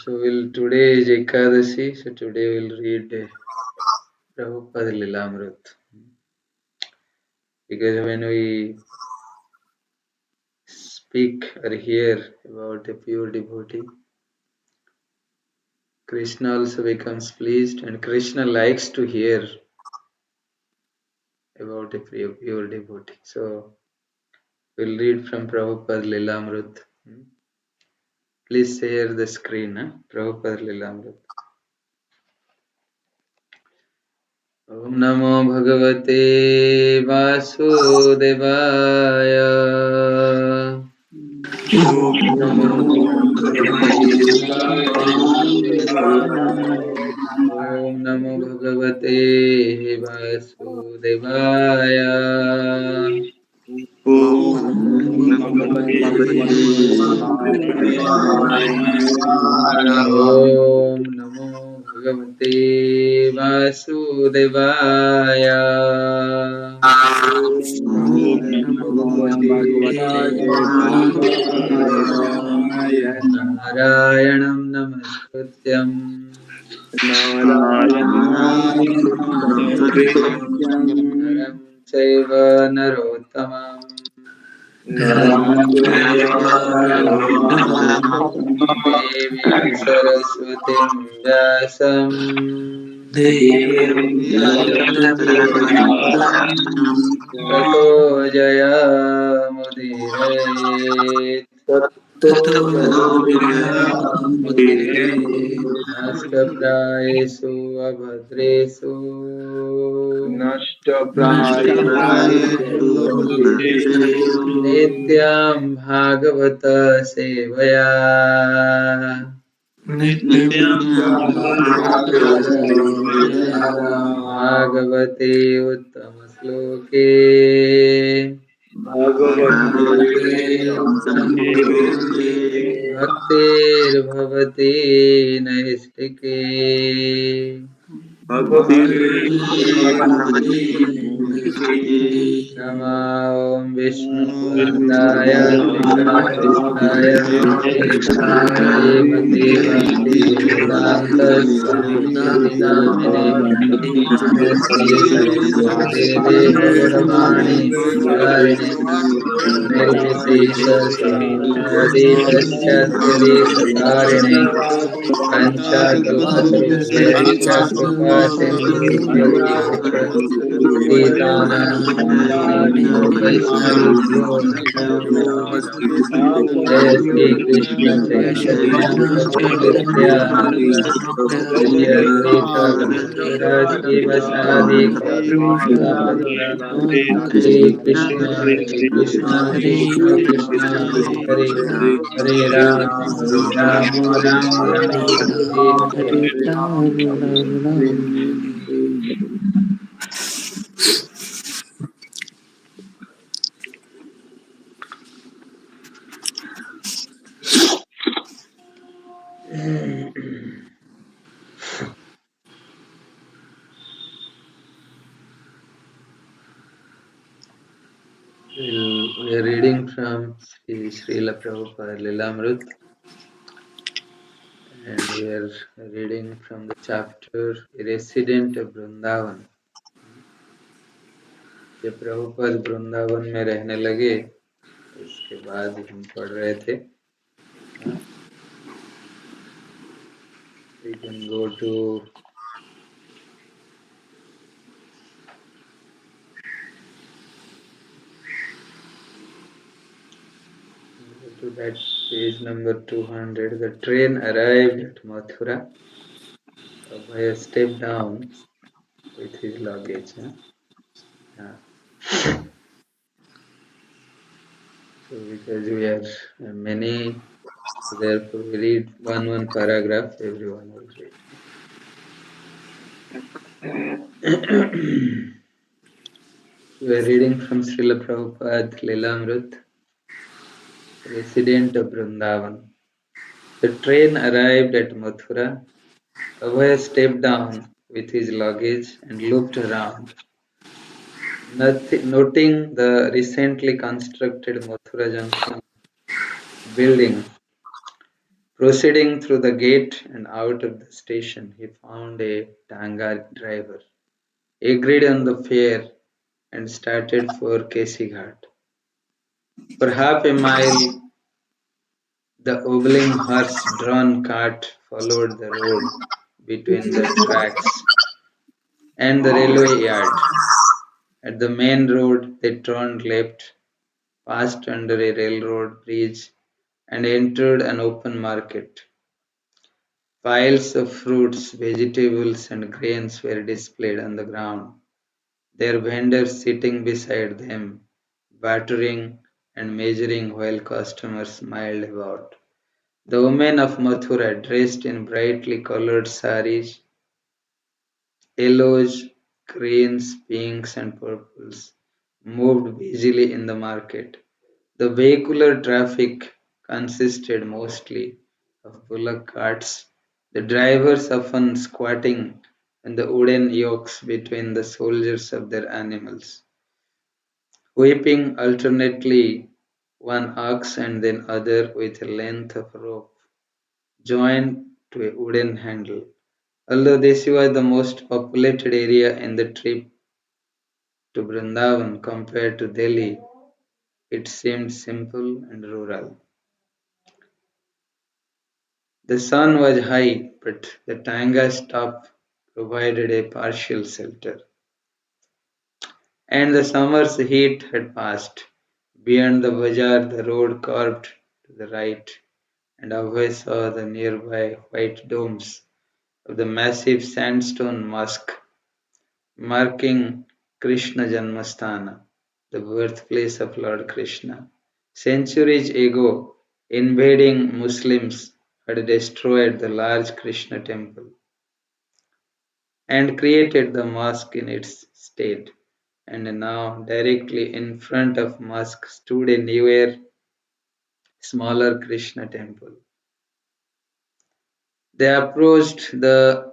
So today is Ekadasi, so today we'll read Prabhupada Lilamrita. Because when we speak or hear about a pure devotee, Krishna also becomes pleased, and Krishna likes to hear about a pure devotee. So we'll read from Prabhupada Lilamrita. Please share the screen, Prabhupada Lilamrita. Om Namo Bhagavate Vasudevaya. Om Namo Om Namo Bhagavate Vasudevaya. Om Namo Bhagavate Vasudevaya. Narayanam Namaskrityam Naram Chaiva Narottamam Devim Saraswatim Vyasam Tato Jayamudire Nashtaprayesu Abhadresu Nityam Bhagavata Sevaya Bhagavate Uttamasloke Bhaktir Bhavati Naistike Nama Om Vishnu Padaya Krishna Pristaya Srimati Bhakti Vedanta Swami Niti Namine Namaste Saraswate Devi Gauravani Pracharine Nirvishesha Sunyavadi Paschatyadesatarine Panchakalpatarubhyascha Kripa Sindhubhyacha Patitanam Pavanebhyo Vaishnavibhyo Namo Namo Jai Shri Krishna Chaitanya Prabhu Nityananda Shri Advaita Gadadhara Shri Vasadi Gaura Bhatta Hare Krishna Krishna Krishna Hare Hare Hare Rama Rama Rama Hare Hare. We are reading from Srila Prabhupada Lilamrita, and we are reading from the chapter Resident of Vrindavan. जब प्रभुपाद वृंदावन में रहने लगे उसके बाद हम पढ़ रहे थे. We can go to that page number 200. The train arrived at Mathura. Abhay stepped down with his luggage. Yeah. So because we are many, so therefore we read one paragraph, everyone will read. We are reading from Srila Prabhupada Lilamrita, Resident of Vrindavan. The train arrived at Mathura. Abhay stepped down with his luggage and looked around. Noting the recently constructed Mathura Junction building, proceeding through the gate and out of the station, he found a tanga driver, agreed on the fare, and started for Kesighat. For half a mile, the wobbling horse-drawn cart followed the road between the tracks and the railway yard. At the main road, they turned left, passed under a railroad bridge, and entered an open market. Piles of fruits, vegetables, and grains were displayed on the ground, their vendors sitting beside them, battering and measuring while customers smiled about. The women of Mathura, dressed in brightly colored saris, yellows, greens, pinks, and purples, moved busily in the market. The vehicular traffic consisted mostly of bullock carts, the drivers often squatting on the wooden yokes between the soldiers of their animals, whipping alternately one ox and then other with a length of rope joined to a wooden handle. Although this was the most populated area in the trip to Vrindavan compared to Delhi, it seemed simple and rural. The sun was high, but the Tanga stop provided a partial shelter, and the summer's heat had passed. Beyond the bazaar, the road curved to the right, and Abhay saw the nearby white domes of the massive sandstone mosque marking Krishna Janmasthana, the birthplace of Lord Krishna. Centuries ago, invading Muslims had destroyed the large Krishna temple and created the mosque in its stead. And now, directly in front of mosque stood a newer, smaller Krishna temple. They approached the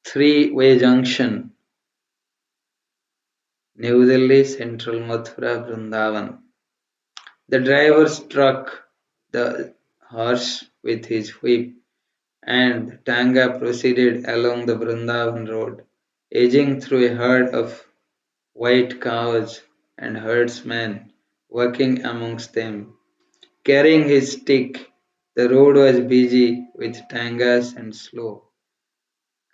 three-way junction, New Delhi, Central Mathura, Vrindavan. The driver struck the horse with his whip, and the tanga proceeded along the Vrindavan road, edging through a herd of white cows and herdsmen walking amongst them. Carrying his stick, the road was busy with tangas and slow,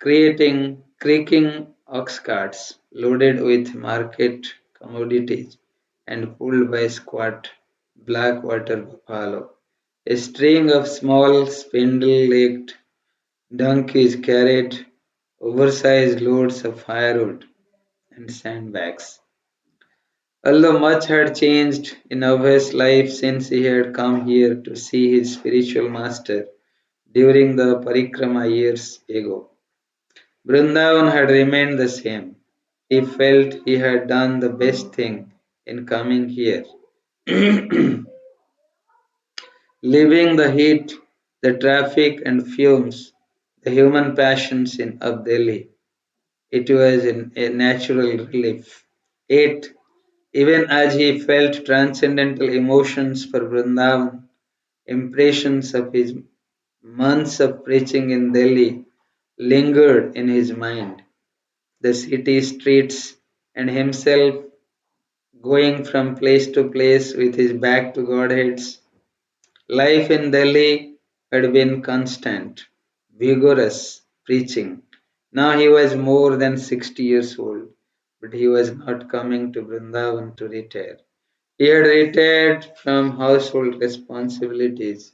creating creaking ox carts loaded with market commodities and pulled by squat black-water buffalo. A string of small spindle-legged donkeys carried oversized loads of firewood and sandbags. Although much had changed in Abhay's life since he had come here to see his spiritual master during the parikrama years ago, Vrindavan had remained the same. He felt he had done the best thing in coming here. Leaving the heat, the traffic and fumes, the human passions of Delhi, it was a natural relief. Yet, even as he felt transcendental emotions for Vrindavan, impressions of his months of preaching in Delhi lingered in his mind. The city streets and himself going from place to place with his back to Godheads. Life in Delhi had been constant, vigorous preaching. Now he was more than 60 years old, but he was not coming to Vrindavan to retire. He had retired from household responsibilities,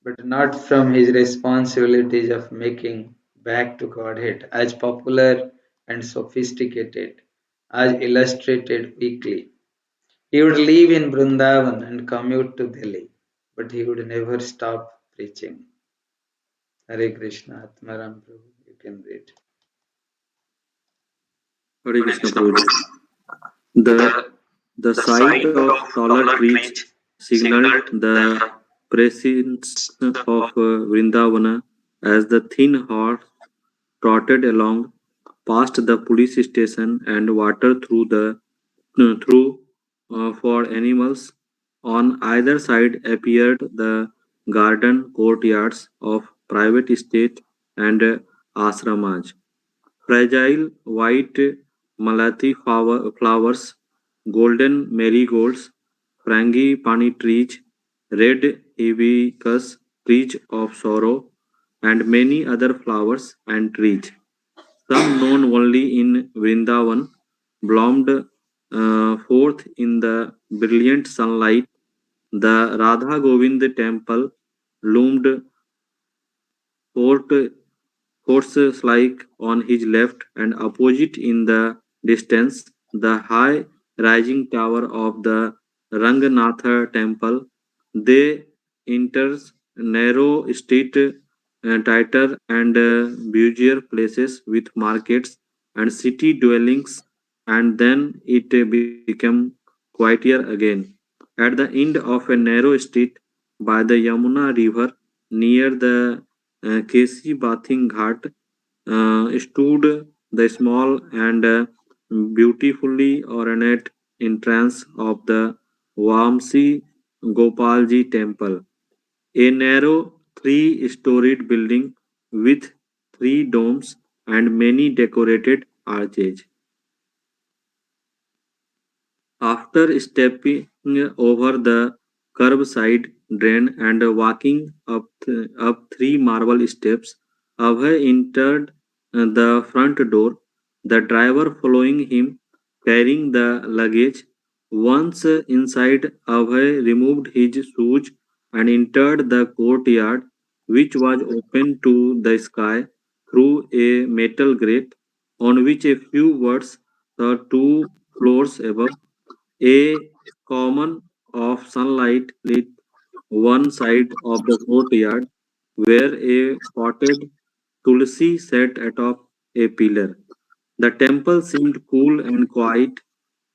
but not from his responsibilities of making back to Godhead as popular and sophisticated as illustrated weekly. He would live in Vrindavan and commute to Delhi, but he would never stop preaching. Hare Krishna, Atmaram Prabhu, you can read. Hare Krishna Prabhuji. The, the sight of taller trees signaled the presence of Vrindavana as the thin horse trotted along past the police station and water through for animals. On either side appeared the garden courtyards of private estate and ashramas. Fragile white flowers, golden marigolds, frangipani trees, red hibiscus, trees of sorrow, and many other flowers and trees some known only in Vrindavan, bloomed forth in the brilliant sunlight. The Radha Govind temple loomed forth horse-like on his left, and opposite in the distance, the high rising tower of the Ranganatha temple. They enters narrow street, tighter and busier places with markets and city dwellings, and then it became quieter again. At the end of a narrow street by the Yamuna river, near the Kesi bathing ghat, stood the small and beautifully ornate entrance of the Vamsi Gopalji temple, a narrow three-storied building with three domes and many decorated arches. After stepping over the curbside drain and walking up three marble steps, Abhay entered the front door, the driver following him, carrying the luggage. Once inside, Abhay removed his shoes and entered the courtyard, which was open to the sky through a metal grate, on which a few birds were two floors above. A common of sunlight lit one side of the courtyard, where a potted tulsi sat atop a pillar. The temple seemed cool and quiet.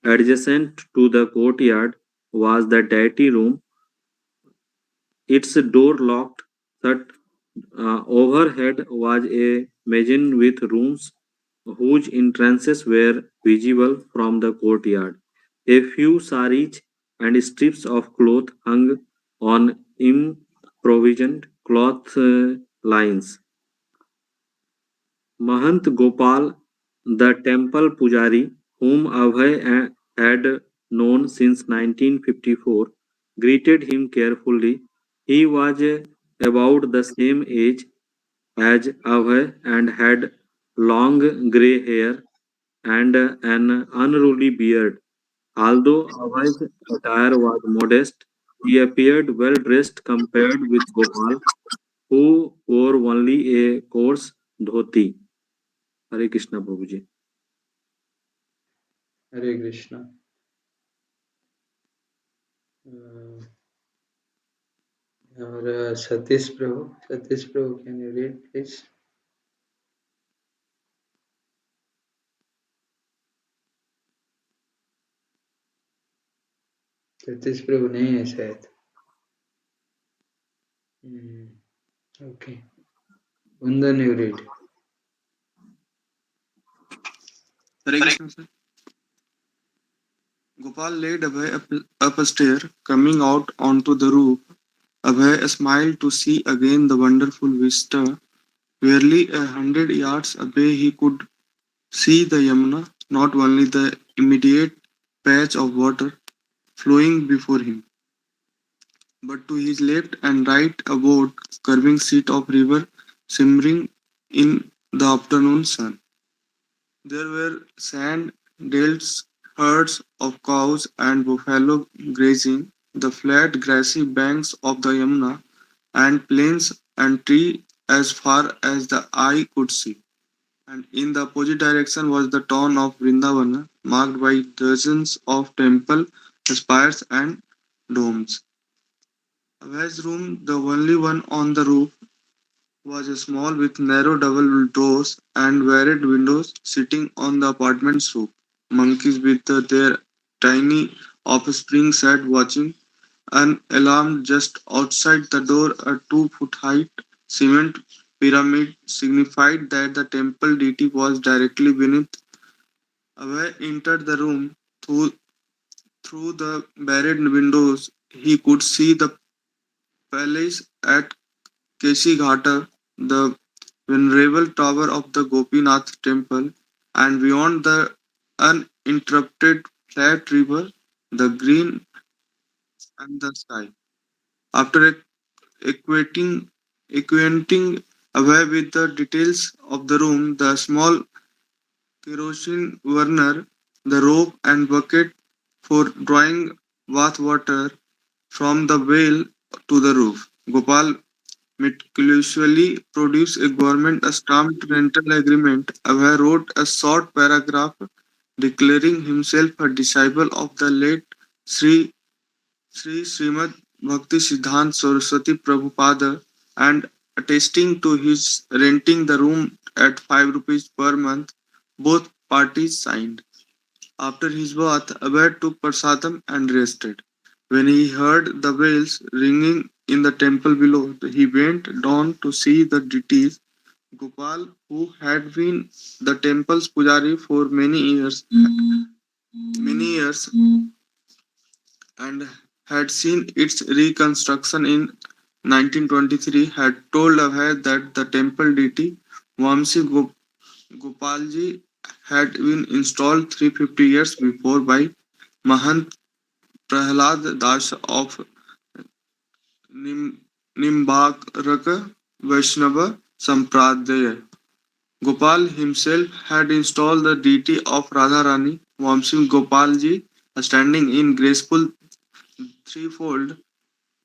Adjacent to the courtyard was the deity room, its door locked shut. Overhead was a mezzanine with rooms whose entrances were visible from the courtyard. A few saris and strips of cloth hung on improvised cloth lines. Mahant Gopal, the temple pujari, whom Abhay had known since 1954, greeted him carefully. He was about the same age as Abhay and had long grey hair and an unruly beard. Although Abhay's attire was modest, he appeared well dressed compared with Gopal, who wore only a coarse dhoti. Hare Krishna Prabhuji. Hare Krishna. Uh, और Satish Prabhu, can you read, please? Satish प्रभु नहीं है शायद. Okay. Kundan, you read. Hare Krishna, sir. Gopal led Abhay up a stair, coming out onto the roof. Abhay smiled to see again the wonderful vista. Barely 100 yards away, he could see the Yamuna, not only the immediate patch of water flowing before him, but to his left and right a broad, curving sheet of river shimmering in the afternoon sun. There were sand delts, herds of cows and buffalo grazing, the flat grassy banks of the Yamuna, and plains and trees as far as the eye could see. And in the opposite direction was the town of Vrindavana, marked by dozens of temple spires and domes. Abhay's room, the only one on the roof, was small with narrow double doors and varied windows sitting on the apartment's roof. Monkeys with their tiny offspring sat watching. An alarm just outside the door, a 2 foot high cement pyramid, signified that the temple deity was directly beneath. Abhay entered the room. Through the barred windows, he could see the palace at Keshi the venerable tower of the Gopinath temple, and beyond the uninterrupted flat river, the green and the sky. After equating acquainting away with the details of the room, the small kerosene burner, the rope and bucket for drawing bath water from the well to the roof. Gopal meticulously produced a government-stamped rental agreement. Abhay wrote a short paragraph declaring himself a disciple of the late Sri Srimad Bhaktisiddhanta Saraswati Prabhupada and attesting to his renting the room at 5 rupees per month. Both parties signed. After his bath, Abhay took prasadam and rested. When he heard the bells ringing in the temple below, he went down to see the deities. Gopal, who had been the temple's pujari for many years, and had seen its reconstruction in 1923, had told Abhay that the temple deity Vamsi Gopalji had been installed 350 years before by Mahant Prahlad Das of Nimbarka Vaishnava Sampradaya. Gopal himself had installed the deity of Radharani, Vamsi Gopalji, standing in graceful threefold,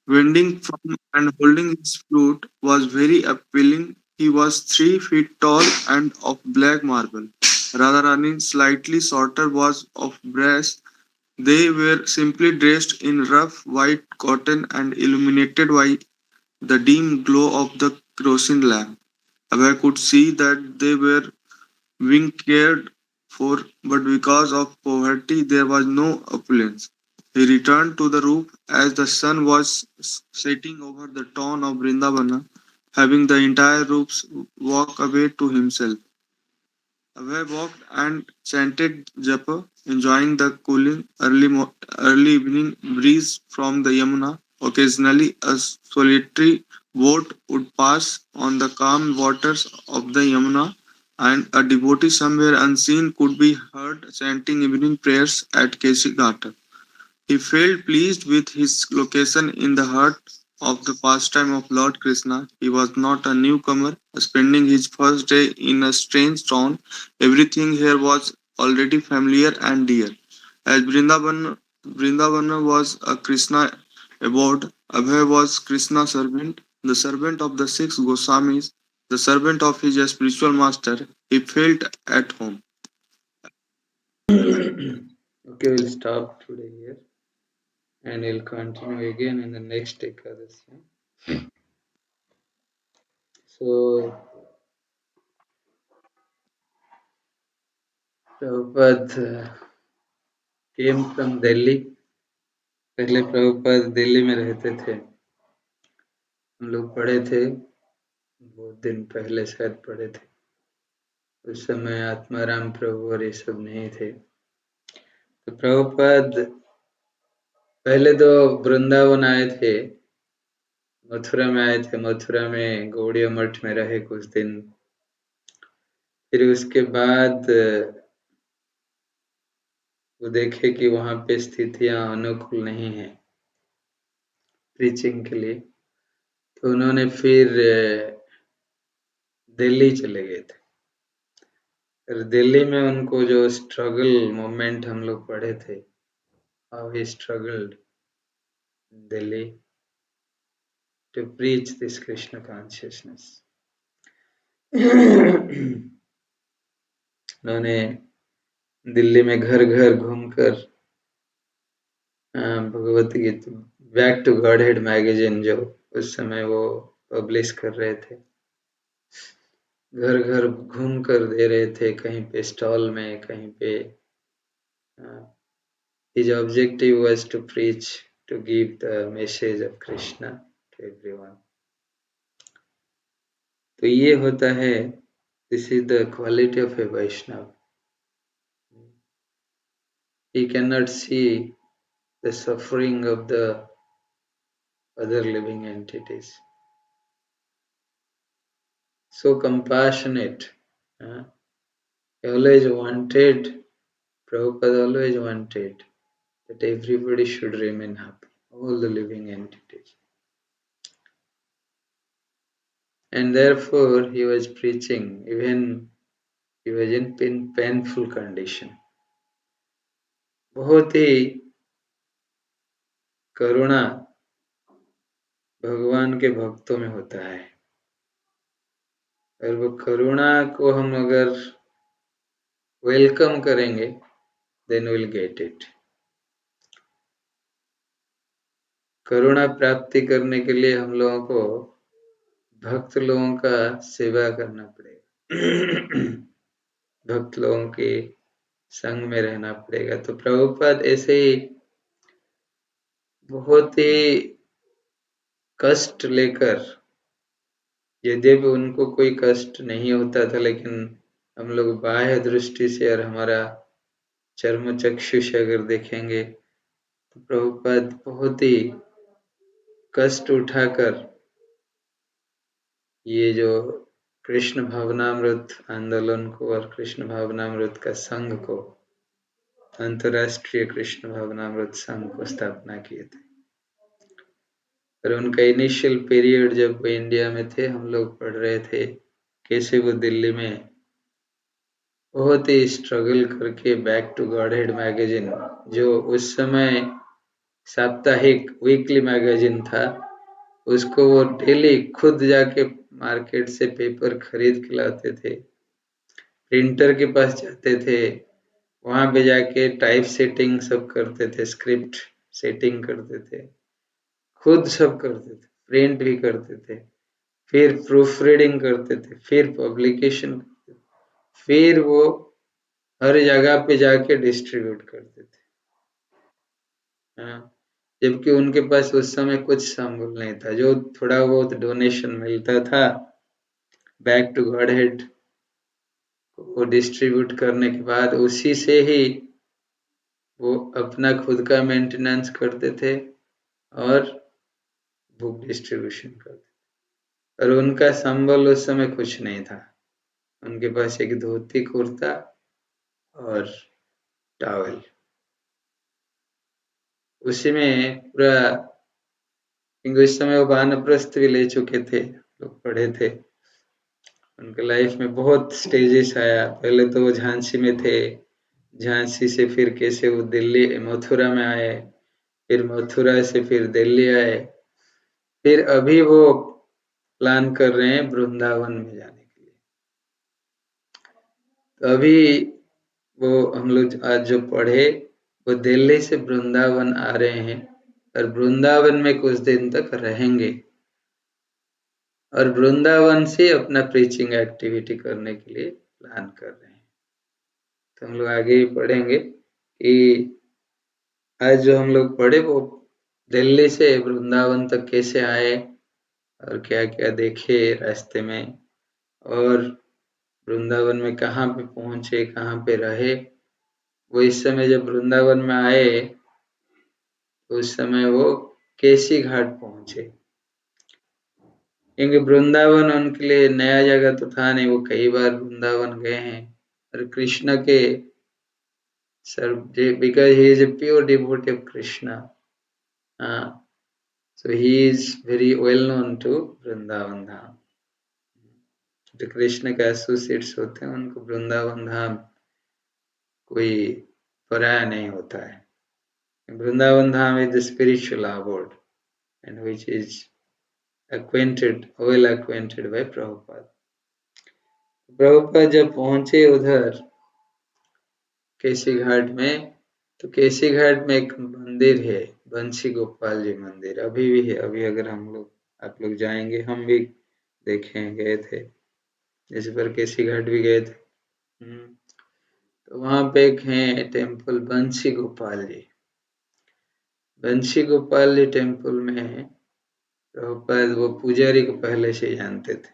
bending from and holding his flute, was very appealing. He was 3 feet tall and of black marble. Radharani, slightly shorter, was of brass. They were simply dressed in rough white cotton and illuminated by the dim glow of the kerosene lamp. Abhay could see that they were being cared for, but because of poverty there was no opulence. He returned to the roof as the sun was setting over the town of Vrindavana, having the entire roof's walk away to himself. Abhay walked and chanted japa, enjoying the cooling early evening breeze from the Yamuna. Occasionally, a solitary boat would pass on the calm waters of the Yamuna, and a devotee somewhere unseen could be heard chanting evening prayers at Keshi Ghat. He felt pleased with his location in the heart of the pastime of Lord Krishna. He was not a newcomer, spending his first day in a strange town. Everything here was already familiar and dear. As Vrindavan was a Krishna abode, Abhay was Krishna's servant, the servant of the six Goswamis, the servant of his spiritual master. He felt at home. Okay, we'll stop today here and we'll continue again in the next Ekadasi. So, Prabhupada came from Delhi. पहले प्रभुपाद दिल्ली में रहते थे. हम लोग पढ़े थे, बहुत दिन पहले शायद पढ़े थे. उस समय आत्माराम प्रभु और ये सब नहीं थे. तो प्रभुपाद पहले तो वृंदावन आए थे, मथुरा में आए थे. मथुरा में गौड़िया मठ में रहे कुछ दिन. फिर उसके बाद वो देखे कि वहाँ पे स्थितियाँ अनुकूल नहीं है प्रीचिंग के लिए, तो उन्होंने फिर दिल्ली चले गए थे. फिर दिल्ली में उनको जो स्ट्रगल मोमेंट हम लोग पढ़े थे, how he struggled in Delhi to preach this Krishna consciousness. उन्होंने दिल्ली में घर घर घूमकर Bhagavad Gita back to Godhead magazine जो उस समय वो पब्लिश कर रहे थे, घर घर घूम कर दे रहे थे, कहीं पे स्टॉल में, कहीं पे. His objective was to preach, to give the message of Krishna to everyone. तो ये होता है, this is the quality of a Vaishnava. He cannot see the suffering of the other living entities. So compassionate. He always wanted, Prabhupada always wanted that everybody should remain happy, all the living entities. And therefore he was preaching, even He was in painful condition. बहुत ही करुणा भगवान के भक्तों में होता है, और वो करुणा को हम अगर वेलकम करेंगे, then we'll get it. करुणा प्राप्ति करने के लिए हम लोगों को भक्त लोगों का सेवा करना पड़ेगा, भक्त लोगों के संग में रहना पड़ेगा। तो प्रभुपाद ऐसे ही बहुत ही कष्ट लेकर, यद्यपि उनको कोई कष्ट नहीं होता था, लेकिन हम लोग बाह्य दृष्टि से और हमारा चर्म चक्षु से अगर देखेंगे तो प्रभुपाद बहुत ही कष्ट उठाकर ये जो कृष्ण भावनामृत आंदोलन को और कृष्ण भावनामृत का संघ को, अंतर्राष्ट्रीय कृष्ण भावनामृत संघ को स्थापना किए थे। और उनका इनिशियल पीरियड जब वो इंडिया में थे, हम लोग पढ़ रहे थे, कैसे वो दिल्ली में बहुत ही स्ट्रगल करके बैक टू गॉडहेड मैगजीन, जो उस समय साप्ताहिक वीकली मैगजीन था, उसको वो डेली खुद जाके मार्केट से पेपर खरीद के लाते थे, प्रिंटर के पास जाते थे, वहां पे जाके टाइप सेटिंग सब करते थे, स्क्रिप्ट सेटिंग करते थे, खुद सब करते थे, प्रिंट भी करते थे, फिर प्रूफ रीडिंग करते थे, फिर पब्लिकेशन, फिर वो हर जगह पे जाके डिस्ट्रीब्यूट करते थे। हाँ, जबकि उनके पास उस समय कुछ संबल नहीं था, जो थोड़ा बहुत डोनेशन मिलता था बैक टू गॉडहेड को डिस्ट्रीब्यूट करने के बाद, उसी से ही वो अपना खुद का मेंटेनेंस करते थे और बुक डिस्ट्रीब्यूशन करते थे। और उनका संबल उस समय कुछ नहीं था, उनके पास एक धोती कुर्ता और टॉवल, उसी में पूरा, क्योंकि उस समय वो वानप्रस्थ भी ले चुके थे, लोग पढ़े थे। उनके लाइफ में बहुत स्टेजेस आया, पहले तो वो झांसी में थे, झांसी से फिर कैसे वो दिल्ली मथुरा में आए, फिर मथुरा से फिर दिल्ली आए, फिर अभी वो प्लान कर रहे हैं वृंदावन में जाने के लिए। तो अभी वो हम लोग आज जो पढ़े, वो दिल्ली से वृंदावन आ रहे हैं और वृंदावन में कुछ दिन तक रहेंगे, और वृंदावन से अपना प्रीचिंग एक्टिविटी करने के लिए प्लान कर रहे हैं। तो हम लोग आगे ही पढ़ेंगे कि आज जो हम लोग पढ़े वो दिल्ली से वृंदावन तक कैसे आए और क्या क्या देखे रास्ते में, और वृंदावन में कहाँ पे पहुंचे, कहाँ पे रहे। वो इस समय जब वृंदावन में आए तो उस समय वो केसी घाट पहुंचे, क्योंकि वृंदावन उनके लिए नया जगह तो था नहीं, वो कई बार वृंदावन गए हैं। और कृष्ण के because he is a pure devotee of Krishna, so he is very well known to Vrindavan धाम। जो कृष्ण के एसोसिएट्स होते हैं उनको वृंदावन धाम कोई पराया नहीं होता है। वृंदावन धाम is the spiritual abode and which is well acquainted by Prabhupada. Prabhupada जब पहुंचे उधर केसी घाट में, तो केसी घाट में एक मंदिर है, बंसी गोपाल जी मंदिर, अभी भी है। अभी अगर आप लोग जाएंगे, हम भी देखें, गए थे, इस पर केसी घाट भी गए थे। तो वहां पे एक है टेम्पल बंसी गोपाल जी। बंसी गोपाल जी टेम्पल में प्रभुपाद वो पुजारी को पहले से जानते थे,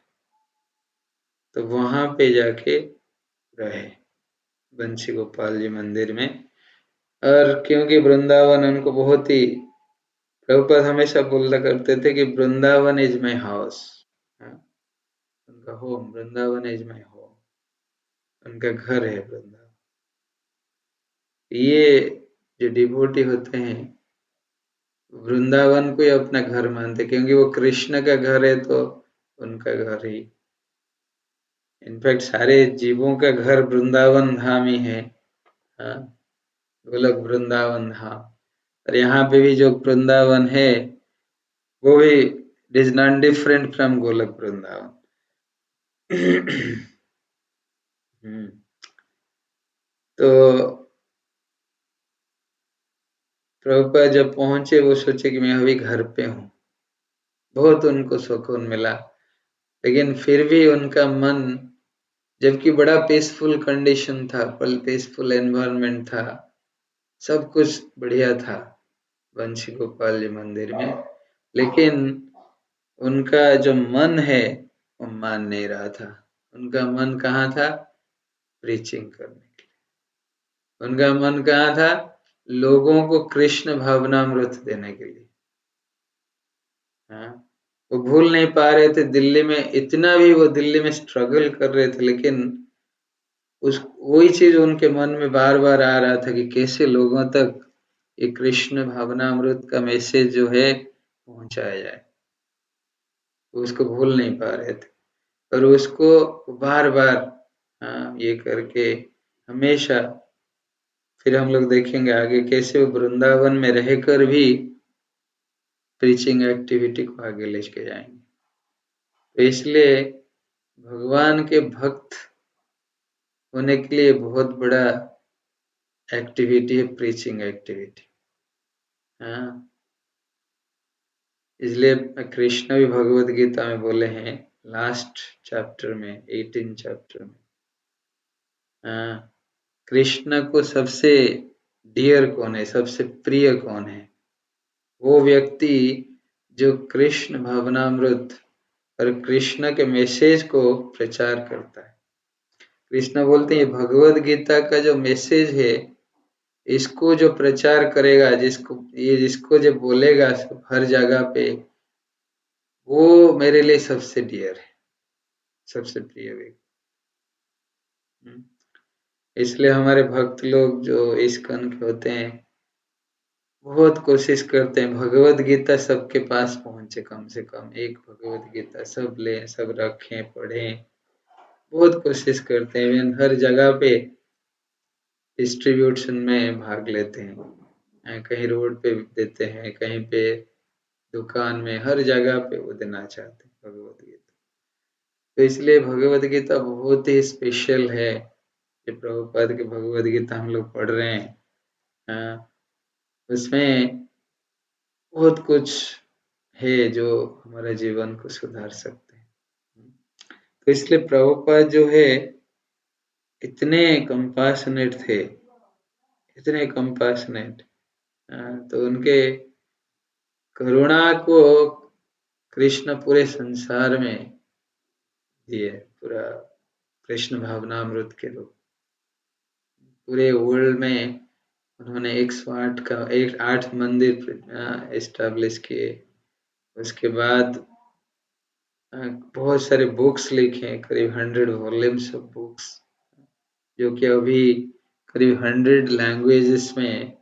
तो वहां पे जाके रहे बंसी गोपाल जी मंदिर में। और क्योंकि वृंदावन उनको बहुत ही, प्रभुपाद हमेशा बोला करते थे कि वृंदावन इज माई हाउस, उनका home, Vrindavan is my home, उनका घर है वृंदावन। ये जो डिवोटी होते हैं वृंदावन को ही अपना घर मानते, क्योंकि वो कृष्ण का घर है तो उनका घर ही। इनफैक्ट सारे जीवों का घर वृंदावन धाम ही है। हाँ, गोलक वृंदावन धाम। और यहाँ पे भी जो वृंदावन है वो भी it is not different from गोलक वृंदावन। हम्म, तो प्रभुपाद जब पहुंचे वो सोचे कि मैं अभी घर पे हूँ, बहुत उनको सुकून मिला। लेकिन फिर भी उनका मन, जबकि बड़ा पीसफुल कंडीशन था, पीसफुल एनवायरनमेंट था, सब कुछ बढ़िया था वंशी गोपाल जी मंदिर में, लेकिन उनका जो मन है वो मान नहीं रहा था। उनका मन कहाँ था? प्रीचिंग करने के लिए। उनका मन कहाँ था? लोगों को कृष्ण भावनामृत देने के लिए। हाँ, वो भूल नहीं पा रहे थे दिल्ली में, इतना भी वो दिल्ली में स्ट्रगल कर रहे थे, लेकिन उस वही चीज उनके मन में बार बार आ रहा था कि कैसे लोगों तक ये कृष्ण भावनामृत का मैसेज जो है पहुंचाया जाए। वो उसको भूल नहीं पा रहे थे और उसको बार बार, हाँ, ये करके हमेशा, फिर हम लोग देखेंगे आगे कैसे वो वृंदावन में रहकर भी प्रीचिंग एक्टिविटी को आगे लेके जाएंगे। तो इसलिए भगवान के भक्त होने के लिए बहुत बड़ा एक्टिविटी है प्रीचिंग एक्टिविटी। हाँ, इसलिए कृष्ण भी भगवत गीता में बोले हैं लास्ट चैप्टर में, 18 चैप्टर में, हाँ, कृष्ण को सबसे डियर कौन है, सबसे प्रिय कौन है? वो व्यक्ति जो कृष्ण भावनामृत और कृष्ण के मैसेज को प्रचार करता है। कृष्ण बोलते हैं भगवत गीता का जो मैसेज है, इसको जो प्रचार करेगा, जिसको जो बोलेगा सब हर जगह पे, वो मेरे लिए सबसे डियर है, सबसे प्रिय व्यक्ति। इसलिए हमारे भक्त लोग जो इस्कॉन के होते हैं बहुत कोशिश करते हैं भगवत गीता सबके पास पहुंचे, कम से कम एक भगवत गीता सब लें, सब रखें, पढ़ें। बहुत कोशिश करते हैं, हर जगह पे डिस्ट्रीब्यूशन में भाग लेते हैं, कहीं रोड पे देते हैं, कहीं पे दुकान में, हर जगह पे वो देना चाहते हैं भगवत गीता। तो इसलिए भगवत गीता बहुत ही स्पेशल है। ये प्रभुपाद की भगवत गीता हम लोग पढ़ रहे हैं, उसमें बहुत कुछ है जो हमारे जीवन को सुधार सकते हैं। तो इसलिए प्रभुपाद जो है इतने कंपैशनेट थे, इतने कंपैशनेट, तो उनके करुणा को कृष्ण पूरे संसार में दिए, पूरा कृष्ण भावनामृत के रूप, पूरे वर्ल्ड में उन्होंने 108 मंदिर एस्टैब्लिश किए। उसके बाद बहुत सारे बुक्स लिखे, करीब 100 वॉल्यूम्स ऑफ बुक्स, जो कि अभी करीब 100 लैंग्वेजेस में